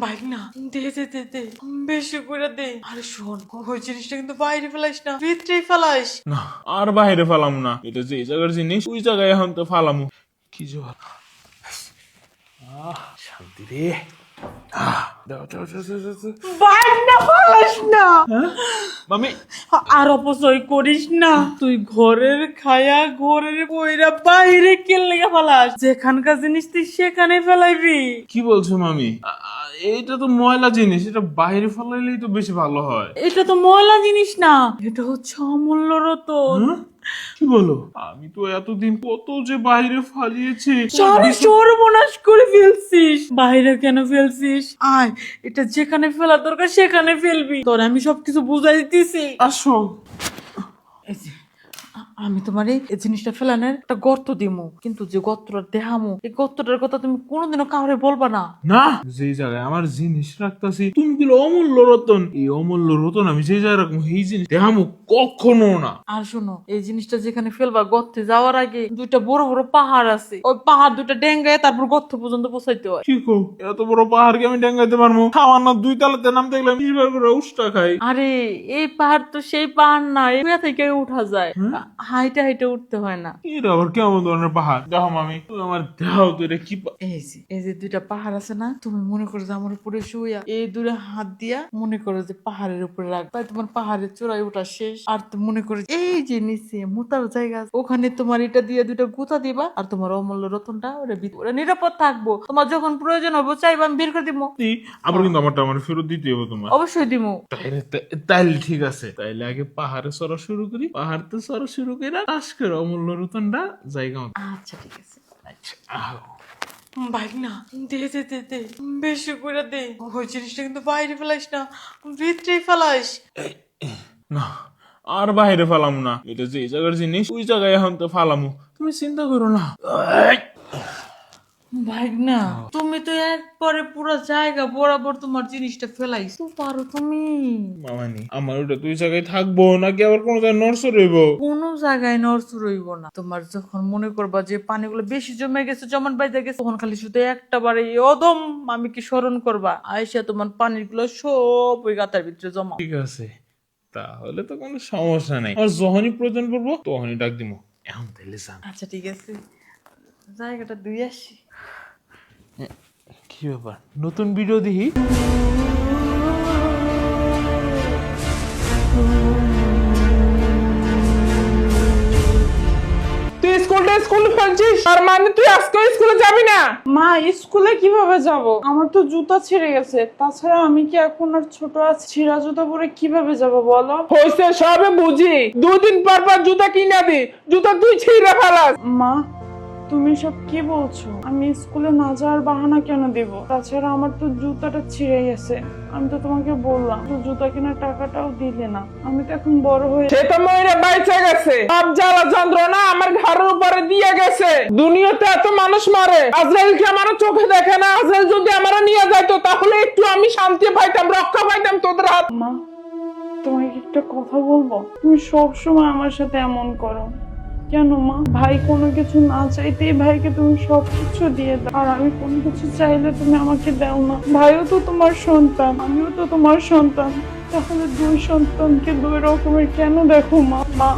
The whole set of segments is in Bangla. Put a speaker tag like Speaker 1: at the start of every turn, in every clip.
Speaker 1: ভাই না, দে দে দে দে, বেশি করে দে। আরে শোন, ওই জিনিসটা কিন্তু বাইরে ফেলাইস না, ভিতরেই ফেলাইস।
Speaker 2: না, আর বাইরে ফালাম না। এটা যে জায়গার জিনিস ওই জায়গায় এখন তো ফালামু। কি জোর, শান্তি রে। দাও দাও দাও দাও, দাও, দাও।
Speaker 1: ভাই না, ফেলাইস না।
Speaker 2: মামি,
Speaker 1: আর অপচয় করিস না। তুই ঘরের খায়া ঘরের বইরা বাইরে কেলে ফেলাস। যেখানকার জিনিস তুই সেখানে ফেলাইবি।
Speaker 2: কি বলছো মামি? এইটা তো ময়লা জিনিস, এটা বাইরে ফেলাইলেই তো বেশি ভালো হয়।
Speaker 1: এটা তো ময়লা জিনিস না, এটা হচ্ছে অমূল্য রতন।
Speaker 2: হ্যাঁ? কি বলো? আমি তো এতদিন কত যে বাইরে ফালিয়েছি।
Speaker 1: সারা সর্বনাশ করে ফেলছিস। বাইরে কেন ফেলছিস? আয়, এটা যেখানে ফেলা দরকার সেখানে ফেলবি। তোর আমি সবকিছু বুঝাই দিতেছি।
Speaker 2: আসো।
Speaker 1: এই যে, আমি তোমারে এই জিনিসটা ফেলানোর একটা গর্ত দিমু, কিন্তু যে গর্তটা দেখামু, এই গর্তটার কথা তুমি কোনোদিনও কাউরে বলবা না।
Speaker 2: না, যে জায়গায় আমার জিনিস রাখতাছি তুমি গুলো অমূল্য রতন, এই অমূল্য রতন আমি যে জায়গায় রাখবো এই জিনিস দেখামু কখনো না।
Speaker 1: আর শোনো, এই জিনিসটা যেখানে ফেলবা, গর্তে যাওয়ার আগে দুইটা বড় বড় পাহাড় আছে, ওই পাহাড় দুইটা ডেঙ্গায় তারপর গর্ত পর্যন্ত পৌঁছাইতে হয়।
Speaker 2: কি কো, এত বড় পাহাড়কে আমি ডেঙ্গাইতে পারবো? আমার না 2 তলাতে নামতে গেলে আমি 20 বার করে উষ্টা খাই।
Speaker 1: আরে এই পাহাড় তো সেই পাহাড় না, এগুলা থেকে উঠা যায়, হাইটে হাইটে উঠতে হয় না।
Speaker 2: এটা আবার কেমন ধরনের পাহাড়? দেখো মামি, তুমি আমার দেখাও তো এটা কি
Speaker 1: এই যে দুইটা পাহাড় আছে না, তুমি মনে করো যে আমার উপরে শুয়া এই দুটো হাত দিয়া মনে করো যে পাহাড়ের উপরে রাখবা, তোমার পাহাড়ের চূড়ায় ওঠা শেষ। আর তুমি মনে করো এই যে নিচে মোতার জায়গা আছে, ওখানে তোমার এটা দিয়ে দুটো গুতা দিবা, আর তোমার অমূল্য রতনটা ওরা ভিতরে নিরাপদ থাকবো। তোমার যখন প্রয়োজন হবে চাইবা, আমি বের করে দিব।
Speaker 2: আবার কিন্তু আমারটা আমার ফেরত দিতে হবে তোমার।
Speaker 1: অবশ্যই দিব।
Speaker 2: তাইলে ঠিক আছে, তাইলে আগে পাহাড়ে চড়া শুরু করি। পাহাড় তো চড়া শুরু করে টাস করে অমূল্য রতনটা জায়গা মতো।
Speaker 1: আচ্ছা ঠিক আছে।
Speaker 2: আচ্ছা, আহ
Speaker 1: ভাই না, দে দে দে দে, বেশি করে দে। ওই জিনিসটা কিন্তু বাইরে ফেলাইস না, ভিতরেই ফেলাইস।
Speaker 2: না, আর বাইরে ফালাম না। এটা যে জায়গার জিনিস ওই জায়গায় এখন তো ফালামু। তুমি চিন্তা করো না।
Speaker 1: ভাই না, তুমি তো একবারে পুরো জায়গা বরাবর তোমার জিনিসটা ফেলাইছো, পারো তুমি।
Speaker 2: মামানি, আমার ওটা দুই জায়গায় থাকবো নাকি আবার কোনো জায়গায় নড়ছে রইব?
Speaker 1: কোনো জায়গায় নড়চড় হইব না। তোমার যখন মনে করবা যে পানিগুলো বেশি জমে গেছে, জমান বাইজা গেছে, তখন খালি শুধু একটা বারে অদম আমি কি স্মরণ করবা, আয়সা তোমার পানিগুলো সব ওই গাতার ভিতরে জমা।
Speaker 2: ঠিক আছে, তাহলে তো কোনো সমস্যা নাই। আর যখনই প্রয়োজন পড়বো তখনই ডাক দিব। এখন তাহলে যান।
Speaker 1: আচ্ছা ঠিক আছে, জায়গাটা দুই আসি।
Speaker 2: কি ব্যাপার, নতুন ভিডিও দেখি?
Speaker 3: তুই স্কুল ফেলছিস, আর মানে তুই আজকে স্কুলে যাবি না?
Speaker 4: মা, স্কুলে কিভাবে যাব? আমার তো জুতা ছিঁড়ে গেছে। তাছাড়া আমি কি এখন আর ছোট আছি? ছিঁড়া জুতা পরে কিভাবে যাব বলো?
Speaker 3: হয়েছে, সবে বুঝি। 2 দিন পর পর জুতা কিনে দি, জুতা তুই ছিঁড়ে ফেলাস।
Speaker 4: মা, তুমি সব কি বলছো? আমি স্কুলে না যাওয়ার বাহানা কেন দিব? তাছাড়া আমার তো জুতাটা ছিঁড়ে গেছে। আমি তো তোমাকে বললাম, তো জুতা কেনার টাকাটাও দিলে না। আমি তো এখন বড় হয়ে
Speaker 3: সে তো ময়ূরে বাইচে গেছে, সব জ্বালা যন্ত্রণা আমার ঘরের উপরে দিয়ে গেছে। দুনিয়াতে এত মানুষ মরে, আজরাইল কি আমার চোখে দেখে না? আজরাইল যদি আমার নিয়ে যাইতো তাহলে একটু আমি শান্তি পাইতাম, রক্ষা পাইতাম তোদের হাত।
Speaker 4: মা, তোমাকে একটা কথা বলবো? তুমি সব সময় আমার সাথে এমন করো কেন মা? ভাই কোনো কিছু না চাইতেই ভাইকে তুমি সবকিছু দিয়ে দাও, আর আমি কোনো কিছু চাইলে তুমি আমাকে দাও না। ভাইও তো তোমার সন্তান, আমিও তো তোমার সন্তান। তাহলে 2 সন্তানকে 2 রকমের কেন দেখো মা? মা,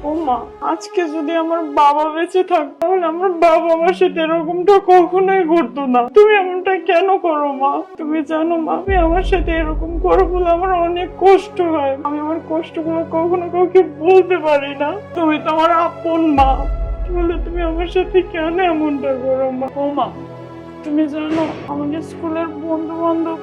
Speaker 4: ও মা, আজকে যদি আমার বাবা বেঁচে থাকতো তাহলে আমার বাবা আমার সাথে এরকমটা কখনোই ঘটতো না। তুমি এমনটা কেন করো মা? তুমি জানো মা, আমি আমার সাথে এরকম করো বলে আমার অনেক কষ্ট হয়। আমি আমার কষ্টগুলো কখনো কাউকে বলতে পারি না। তুমি তো আমার আপন মা, তাহলে তুমি আমার সাথে কেন এমনটা করো মা? ও মা, তুমি জানো আমাদের স্কুলের বন্ধু বান্ধব,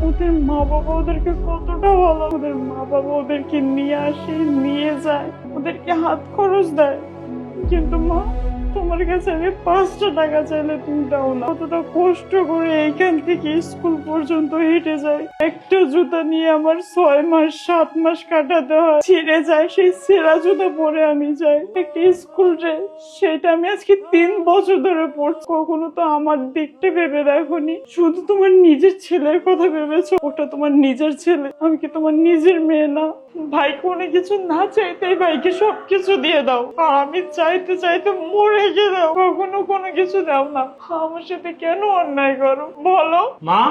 Speaker 4: ওদের মা বাবা ওদেরকে কতটা ভালো। ওদের মা বাবা ওদেরকে নিয়ে আসে, নিয়ে যায়, ওদেরকে হাত খরচ দেয়। কিন্তু মা, তোমার কাছে আমি 5টা টাকা চাইলে তুমি দাও না। কতটা কষ্ট করে এইখান থেকে স্কুল পর্যন্ত হেঁটে যাই, একটা জুতা নিয়ে আমার 6 মাস 7 মাস কাটাতে হয়। ছিঁড়ে যায়, সেই ছেঁড়া জুতা পরে আমি যাই একটা স্কুল ড্রেস, সেটা আমি আজকে 3 বছর ধরে পড়ছি। কখনো তো আমার দিকটা ভেবে দেখোনি, শুধু তোমার নিজের ছেলের কথা ভেবেছো। ওটা তোমার নিজের ছেলে, আমি কি তোমার নিজের মেয়ে না? ভাই কোনো কিছু না চাইতেই ভাইকে সবকিছু দিয়ে দাও, আর আমি চাইতে চাইতে মরে গেলেও কখনো কোনো কিছু দাও না। আমার সাথে কেন অন্যায় করো বলো?
Speaker 5: মা,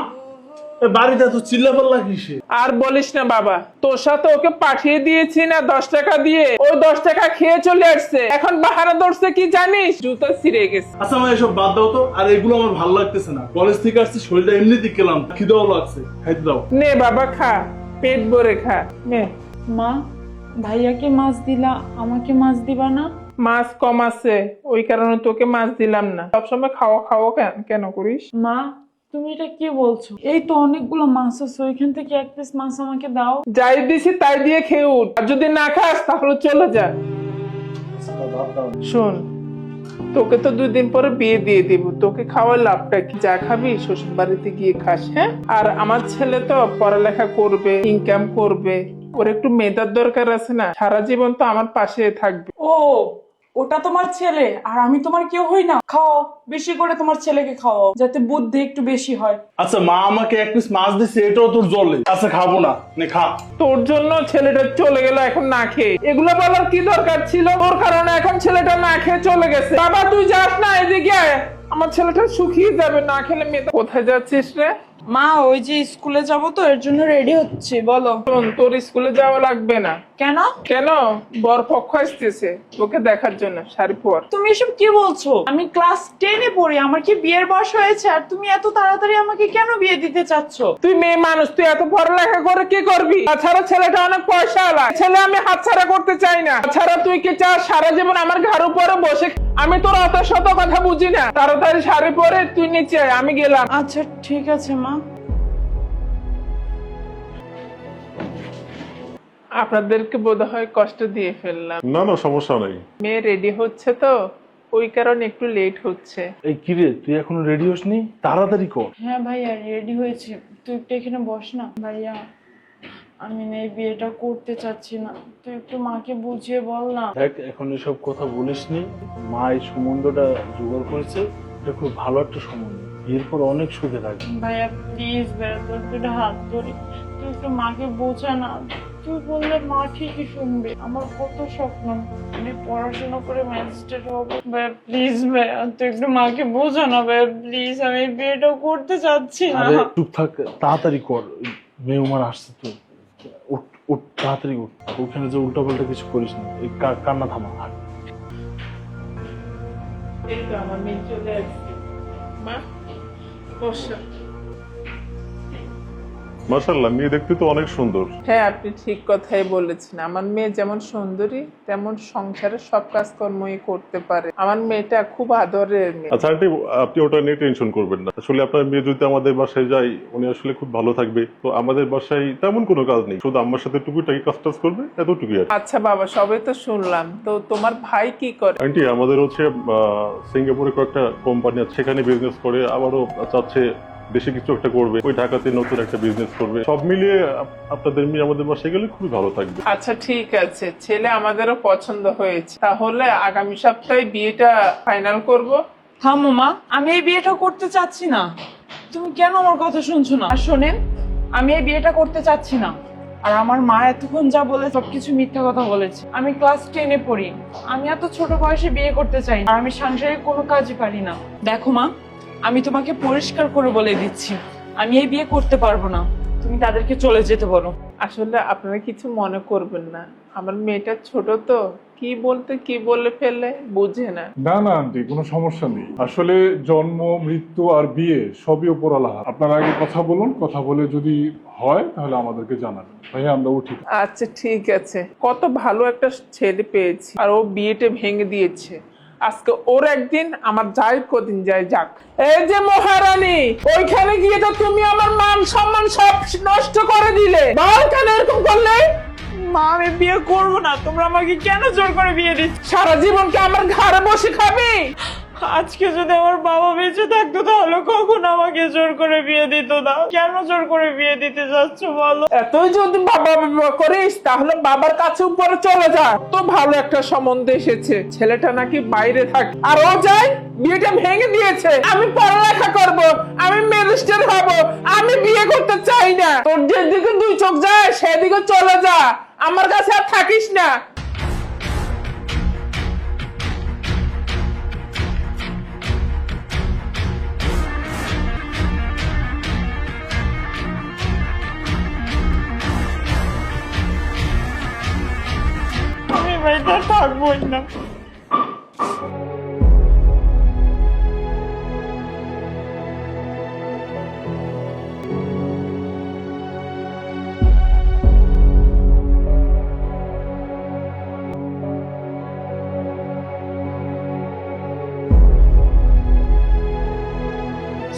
Speaker 5: বাড়িতে তো চিল্লাপাল্লা কিসে?
Speaker 3: আর বলিস না বাবা, তোর সাথে ওকে পাঠিয়ে দিয়েছি না 10 টাকা দিয়ে, ওই 10 টাকা খেয়ে চলে আসছে। এখন বাহানা ধরছে কি জানিস, জুতা ছিঁড়ে গেছে।
Speaker 5: আচ্ছা মা এসব বাদ দাও তো, আর এগুলো আমার ভালো লাগতেছে না। কলেজ থেকে আসছি, শরীরটা এমনিতেই খেলাম, খিদেও লাগছে, খাইতে দাও।
Speaker 3: নে বাবা খা, পেট ভরে খা নে।
Speaker 4: মা, ভাইয়াকে মাছ দিলা, আমাকে মাছ দিবা না?
Speaker 3: মাছ কম আছে, ওই কারণে তোকে মাছ দিলাম না। সবসময় খাওয়া খাওয়া কেন করিস?
Speaker 4: মা, তুমি এটা কি বলছো? এই তো অনেকগুলো মাছ আছে, ওইখান থেকে এক পিস মাছ আমাকে দাও।
Speaker 3: যাই দিছি তাই দিয়ে খেয়ে উঠ, আর যদি না খাস তাহলে চলে যা।
Speaker 5: আচ্ছা, বাদ দাও।
Speaker 3: শোন, তোকে তো 2 দিন পরে বিয়ে দিয়ে দিব, তোকে খাওয়ার লাভটা কি? যা খাবি শ্বশুর বাড়িতে গিয়ে খাস, হ্যাঁ? আর আমার ছেলে তো পড়ালেখা করবে, ইনকাম করবে, ওর একটু মেধার দরকার আছে না? সারা জীবন তো আমার পাশে থাকবে।
Speaker 4: ও, ওটা তোমার ছেলে আর আমি তোমার কেউ হই না? খাও, বেশি করে তোমার ছেলেকে খাওয়াও, যাতে বুদ্ধি একটু বেশি হয়।
Speaker 5: আচ্ছা মা আমাকে এক পিস মাছ দিছে, এটাও তোর জলে। আচ্ছা খাবো না, নে খা।
Speaker 3: তোর জন্য ছেলেটা চলে গেল এখন না খেয়ে, এগুলো বলার কি দরকার ছিল? তোর কারণে এখন ছেলেটা না খেয়ে চলে গেছে। বাবা তুই যাস না, এদিকে আয়। আমার ছেলেটা শুকিয়ে যাবে না খেলে। মেয়ে কোথায় যাচ্ছিস রে?
Speaker 4: মা, ওই যে স্কুলে যাব তো, এর জন্য রেডি হচ্ছে। বলো।
Speaker 3: শোন, তোর স্কুলে যাওয়া লাগবে না।
Speaker 4: কেন?
Speaker 3: কেন? বর পক্ষ আসতেছে তোকে দেখার জন্য, শাড়ি পর।
Speaker 4: তুমি এসব কি বলছো? আমি ক্লাস 10-এ পড়ি, আমার কি বিয়ের বয়স হয়েছে? আর তুমি এত তাড়াতাড়ি আমাকে কেন বিয়ে দিতে চাচ্ছ?
Speaker 3: তুই মেয়ে মানুষ, তুই এত পড়ালেখা করে কি করবি? তাছাড়া ছেলেটা অনেক পয়সাওয়ালা ছেলে, আমি হাতছাড়া করতে চাই না। তাছাড়া তুই কি চাস সারা জীবন আমার ঘাড় উপরে বসে? আমি তোর অত শত কথা বুঝি না। তাড়াতাড়ি শাড়ি পরে তুই নিচে আয়, আমি গেলাম।
Speaker 4: আচ্ছা ঠিক আছে মা।
Speaker 3: আপনাদেরকে বোধহয় কষ্ট দিয়ে ফেললাম।
Speaker 6: না না, সমস্যা নেই।
Speaker 3: মেয়ে রেডি হচ্ছে তো, ওই কারণে একটু লেট হচ্ছে।
Speaker 5: এই কিরে, তুই এখনো রেডি হসনি? তাড়াতাড়ি কর।
Speaker 4: হ্যাঁ ভাইয়া, রেডি হয়েছি। তুই একটু এখানে বস না। ভাইয়া, আমি না এই বিয়েটা করতে চাচ্ছি না, তুই একটু মাকে বুঝিয়ে বল না।
Speaker 5: দেখ, এখন এসব কথা বলিসনি। মা এই সম্বন্ধটা জোগাড় করেছে, এটা খুব ভালো একটা সম্বন্ধ, এরপর অনেক সুখে থাকবে।
Speaker 4: ভাইয়া প্লিজ, ভাইয়া তোর দুটো হাত ধরি, তুই একটু মাকে বোঝা না। তুই বললে মা ঠিকই শুনবে। আমার কত স্বপ্ন, আমি পড়াশোনা করে ম্যাজিস্ট্রেট হবো। ভাইয়া প্লিজ, ভাইয়া তুই একটু মাকে বোঝা না। ভাইয়া প্লিজ, আমি এই বিয়েটা করতে চাচ্ছি না।
Speaker 5: আরে চুপ থাক, তাড়াতাড়ি কর। মেহমান আসছে তো, উঠ উঠ, তাড়াতাড়ি উঠ। ওখানে যে উল্টা পাল্টা কিছু করিস না। এই কান্না থামা।
Speaker 3: এই তো আমার মেয়ে চলে আসছে। মা বসো।
Speaker 6: মাশাআল্লাহ, মেয়ে দেখতে তো অনেক সুন্দর।
Speaker 3: হ্যাঁ, আপনি ঠিক কথাই বলেছেন। আমার মেয়ে যেমন সুন্দরী, তেমন সংসারের সব কাজকর্মই করতে পারে। আমার মেয়েটা খুব আদরের মেয়ে।
Speaker 6: আচ্ছা আন্টি, আপনি ওটা নিয়ে টেনশন করবেন না। আসলে আপনার মেয়ে যদি আমাদের বাসায় যায়, উনি আসলে খুব ভালো থাকবে। তো আমাদের বাসায় তেমন কোনো কাজ নেই, শুধু আমার সাথে টুকিটাকি কাজ টাজ করবে, এতটুকুই আর কি।
Speaker 3: আচ্ছা বাবা, সবই তো শুনলাম। তো তোমার ভাই কি করে?
Speaker 6: আন্টি আমাদের হচ্ছে সিঙ্গাপুরে কয়েকটা কোম্পানি আছে, সেখানে বিজনেস করে, আবারও চাচ্ছে দেশে কিছু একটা করবে, ওই ঢাকাতে নতুন একটা বিজনেস করবে। সব মিলিয়ে আপনাদের মেয়ে আমাদের বাসায় গেলে খুবই ভালো থাকবে।
Speaker 3: আচ্ছা ঠিক আছে, ছেলে আমাদেরও পছন্দ হয়েছে। তাহলে আগামী সপ্তাহে বিয়েটা ফাইনাল করব।
Speaker 4: হ্যাঁ মামা, আমি এই বিয়েটা করতে চাচ্ছি না। তুমি কেন আমার কথা শুনছো না? আর শোনেন, আমি এই বিয়েটা করতে চাচ্ছি না। আর আমার মা এতক্ষণ যা বলে সবকিছু মিথ্যা কথা বলেছে। আমি ক্লাস 10-এ পড়ি, আমি এত ছোট বয়সে বিয়ে করতে চাই না। আর আমি সাংসারিক কোনো কাজই পারি না। দেখো মা, আমি তোমাকে পরিষ্কার করে বলে দিচ্ছি, আমি এই বিয়ে করতে পারবো না। তুমি তাদেরকে চলে যেতে বলো।
Speaker 3: আসলে আপনারা কিছু মনে করবেন না, আমার মেয়েটা ছোট তো, কি বলতে কি বলে ফেলে বুঝে না।
Speaker 7: না না আন্টি, কোনো সমস্যা নেই। আসলে জন্ম, মৃত্যু আর বিয়ে সবই উপরওয়ালা হাত। আপনারা আগে কথা বলুন, কথা বলে যদি হয় তাহলে আমাদেরকে জানাবেন। ভাইয়া আমরা উঠি।
Speaker 3: আচ্ছা ঠিক আছে। কত ভালো একটা ছেলে পেয়েছি, আর ও বিয়েটা ভেঙে দিয়েছে। আজকে ওর একদিন, আমার যাই কদিন যাই যাক। এই যে মহারানী, ওইখানে গিয়ে তো তুমি আমার মান সম্মান সব নষ্ট করে দিলে। বল কেন এরকম করলে?
Speaker 4: মা, আমি বিয়ে করবো না। তোমরা আমাকে কেন জোর করে বিয়ে দিচ্ছ?
Speaker 3: সারা জীবনকে আমার ঘরে বসে খাবি?
Speaker 4: আজকে যদি আমার বাবা বেঁচে থাকতো তাহলে কখন আমাকে জোর করে বিয়ে দিত না। কেন জোর করে বিয়ে দিতে যাচ্ছ বলো?
Speaker 3: এতই যদি বাবা বাবা করিস, তাহলে বাবার কাছে উপরে চলে যা। তো ভালো একটা সম্বন্ধ এসেছে, ছেলেটা নাকি বাইরে থাকে, আর ও যায় বিয়েটা ভেঙে দিয়েছে। আমি পড়ালেখা করব, আমি ম্যাজিস্ট্রেট হব, আমি বিয়ে করতে চাই না। তোর যেদিকে 2 চোখ যায় সেদিকে চলে যা, আমার কাছে আর থাকিস না।
Speaker 4: বোন না।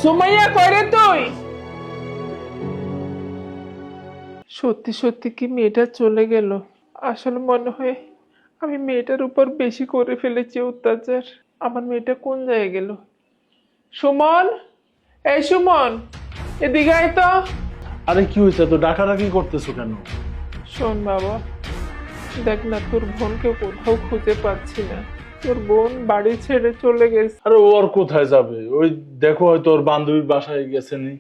Speaker 3: সুমাইয়া কইরে তুই? সত্যি সত্যি কি মেয়েটা চলে গেল? আসলে মনে হয় আমি মেয়েটার উপর বেশি করে ফেলেছি অত্যাচার। আমার মেয়েটা কোন জায়গায় গেল? সুমন, এই সুমন, এদিকে আয় তো।
Speaker 5: আরে কি হয়েছে, তো ডাকাডাকি করতেছো কেন?
Speaker 3: শোন বাবা, দেখ না, তোর বোনকে কোথাও খুঁজে পাচ্ছি না। তোর বোন বাড়ি ছেড়ে চলে গেছে।
Speaker 5: আরে ও আর কোথায় যাবে? ওই দেখো হয়তো ওর বান্ধবীর বাসায় গেছে নি।